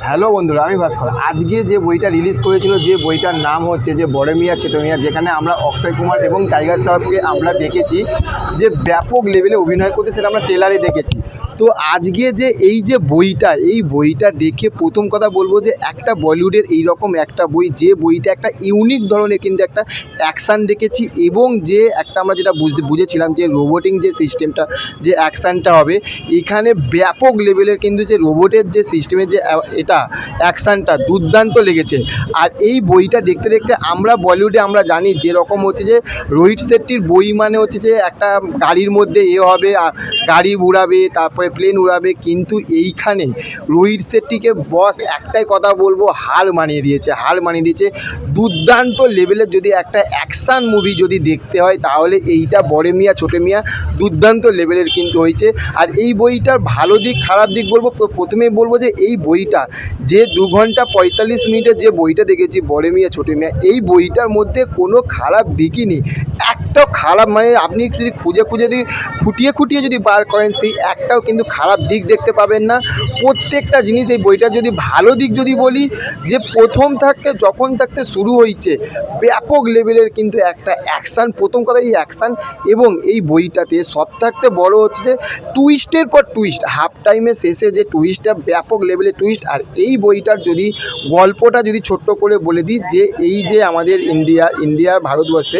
Hello বন্ধুরা, আমি ভাস্কর। আজকে যে বইটা রিলিজ করেছিল, যে বইটার নাম হচ্ছে যে বড় মিয়া ছোট মিয়া, যেখানে আমরা অক্ষয় কুমার এবং টাইগার শ্রফকে আমরা দেখেছি যে ব্যাপক লেভেলে অভিনয় করতে, সেটা আমরা ট্রেলারে দেখেছি। তো আজকে যে এই যে বইটা, এই বইটা দেখে প্রথম কথা বলবো যে একটা বলিউডের এইরকম একটা বই, যে বইতে একটা ইউনিক ধরনের কিন্তু একটা অ্যাকশান দেখেছি, এবং যে একটা আমরা যেটা বুঝেছিলাম যে রোবোটিং যে সিস্টেমটা, যে অ্যাকশানটা হবে এখানে ব্যাপক লেভেলের, কিন্তু যে রোবটের যে সিস্টেমের যে এটা অ্যাকশানটা দুর্দান্ত লেগেছে। আর এই বইটা দেখতে দেখতে আমরা বলিউডে আমরা জানি যেরকম হচ্ছে যে রোহিত শেট্টির বই মানে হচ্ছে যে একটা গাড়ির মধ্যে হবে, গাড়ি উড়াবে, তারপরে প্লেন উড়াবে, কিন্তু এইখানে রোহিত শেট্টিকে বস একটাই কথা বলবো, হার মানিয়ে দিয়েছে। দুর্দান্ত লেভেলের যদি একটা অ্যাকশান মুভি যদি দেখতে হয়, তাহলে এইটা বড় মিয়া ছোট মিয়া দুর্দান্ত লেভেলের কিন্তু হয়েছে। আর এই বইটার ভালো দিক খারাপ দিক বলবো। প্রথমেই বলবো যে এই বইটা যে 2 ঘন্টা 45 মিনিটের যে বইটা দেখেছি বড় মিয়া ছোট মিয়া, এই বইটার মধ্যে কোনো খারাপ দিকই নেই। একটাও খারাপ, মানে আপনি যদি খুঁটিয়ে যদি বার করেন, সেই একটাও কিন্তু খারাপ দিক দেখতে পাবেন না। প্রত্যেকটা জিনিস, এই বইটার যদি ভালো দিক যদি বলি, যে যখন থাকতে শুরু হয়েছে ব্যাপক লেভেলের কিন্তু একটা অ্যাকশান, প্রথম কথা এই অ্যাকশান, এবং এই বইটাতে সব থাকতে বড় হচ্ছে যে টুইস্টের পর টুইস্ট, হাফ টাইমের শেষে যে টুইস্টটা, ব্যাপক লেভেলের টুইস্ট। আর এই বইটার যদি গল্পটা যদি ছোট্ট করে বলে দিই, যে এই যে আমাদের ইন্ডিয়ার ভারতবর্ষে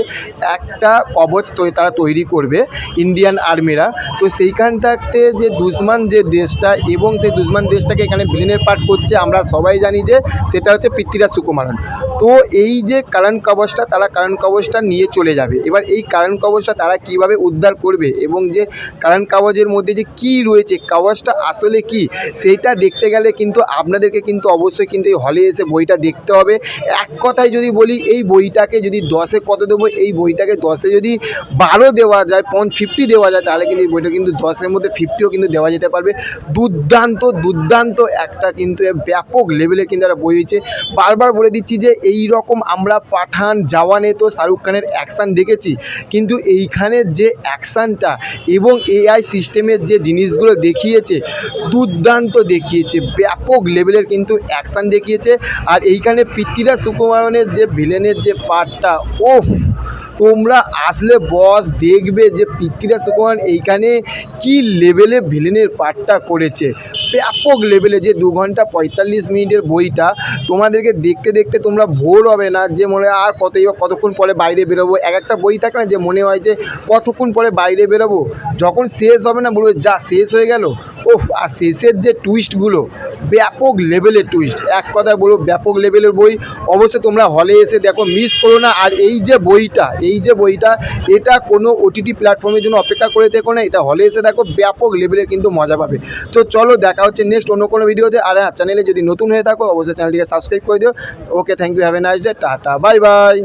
একটা কবচ তারা তৈরি করবে ইন্ডিয়ান আর্মিরা, তো সেইখান থাকতে যে দুশমান যে দেশটা, এবং সেই দুশমান দেশটাকে এখানে ভিলেনের পার্ট করছে, আমরা সবাই জানি যে সেটা হচ্ছে পৃথ্বীরাজ সুকুমারন। তো এই যে কারণ কবচটা নিয়ে চলে যাবে। এবার এই কারণ কবচটা তারা কিভাবে উদ্ধার করবে, এবং যে কারণ কবচের মধ্যে যে কি রয়েছে, কবচটা আসলে কি, সেইটা দেখতে গেলে কিন্তু আপনাদেরকে কিন্তু অবশ্যই কিন্তু এই হলে এসে বইটা দেখতে হবে। এক কথায় যদি বলি, এই বইটাকে যদি 10-এ কত দেবো, এই বইটাকে 10-এ যদি 12 দেওয়া যায়, 50 দেওয়া যায়, তাহলে কিন্তু এই বইটা কিন্তু 10-এর মধ্যে 50ও কিন্তু দেওয়া যেতে পারবে। দুর্দান্ত একটা কিন্তু ব্যাপক লেভেলের কিন্তু একটা বই হয়েছে। বারবার বলে দিচ্ছি যে এই রকম আমরা পাঠান, জওয়ানে তো শাহরুখ খানের অ্যাকশান দেখেছি, কিন্তু এইখানের যে অ্যাকশানটা এবং এআই সিস্টেমের যে জিনিসগুলো দেখিয়েছে, দুর্দান্ত দেখিয়েছে, ব্যাপক লেভেলের কিন্তু অ্যাকশান দেখিয়েছে। আর এইখানে পৃথ্বীরাজ সুকুমারনের যে ভিলেনের যে পার্টটা, ওফ, তোমরা আসলে বস দেখবে যে পৃথ্বীরাজ সুকুমারন এইখানে কি লেভেলে ভিলেনের পার্টটা করেছে, ব্যাপক লেভেলে। যে 2 ঘন্টা 45 মিনিটের বইটা তোমাদেরকে দেখতে দেখতে তোমরা ভোর হবে না, যে মনে হয় আর কতক্ষণ পরে বাইরে বেরোবো। একটা বই থাকে না যে মনে হয় যে কতক্ষণ পরে বাইরে বেরোবো, যখন শেষ হবে না বলবো যা শেষ হয়ে গেল, ওফ। আর শেষের যে টুইস্টগুলো, ব্যাপক লেভেলের টুইস্ট, এক কথায় বলবো ব্যাপক লেভেলের বই। অবশ্যই তোমরা হলে এসে দেখো, মিস করো না। আর এই যে বইটা এটা কোনো ওটিটি প্ল্যাটফর্মের জন্য অপেক্ষা করে দেখো না, এটা হলে এসে দেখো, ব্যাপক লেভেলের কিন্তু মজা পাবে। তো চলো, দেখা হচ্ছে নেক্সট অন্য কোনো ভিডিওতে। আর হ্যাঁ, চ্যানেলে যদি নতুন হয়ে থাকো অবশ্যই চ্যানেলটিকে সাবস্ক্রাইব করে দিও। Okay, thank you, have a nice day, tata, bye by.